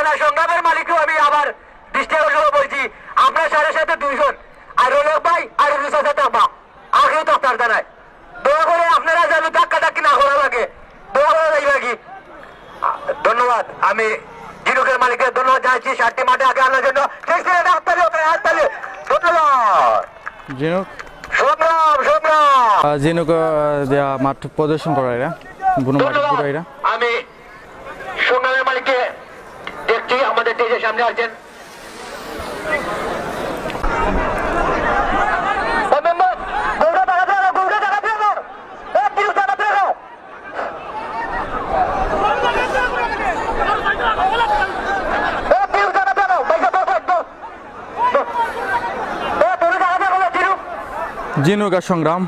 খেলা সংগ্রামের মালিকও আমি আবার দৃষ্টি আকর্ষণ বলছি, আপনার সাথে 2 জন আর রোলক ভাই আর রুসার সাথে আমা আগেও তো আপনার জানায় দোয়া করে আপনারা যেন ধাক্কা ধাক্কি না করা লাগে, দোয়া করে যাইবা কি। ধন্যবাদ, আমি জিনুকের মালিকের ধন্যবাদ জানাচ্ছি 7টি মাঠে আগে আনার জন্য। ধন্যবাদ জিনুক সংগ্রাম জিনুক মাঠ প্রদর্শন করা এরা আমি সংগ্রামের মালিককে দেখছি আমাদের দেশের সামনে আছেন। জিনুক সংগ্রাম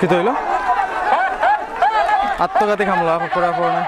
কি হইল আত্মঘাতী হামলা করার পরে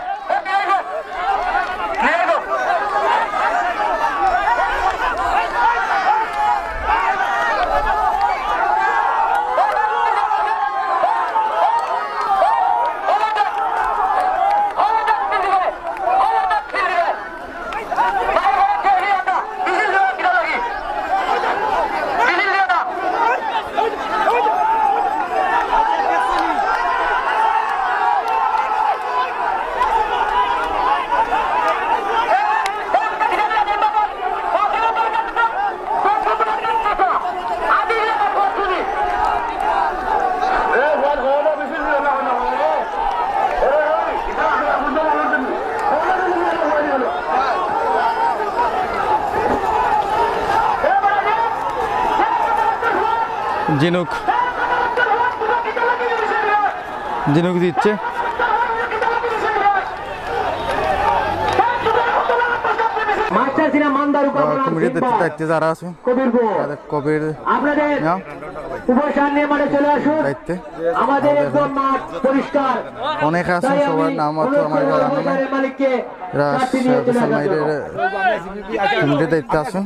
জিনুক দিচ্ছে কমিটির দায়িত্বে যারা আছে কবির দায়িত্বে অনেক আছে, সবার নাম আমার কমিটির দায়িত্বে আছে।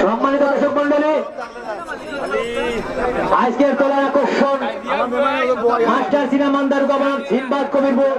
সম্মানিত দর্শক মন্ডলী, আজকের তোলার আকর্ষণ মাস্টার সিনা মান্দার গভর্নর সিনবাদ কবিরপুর।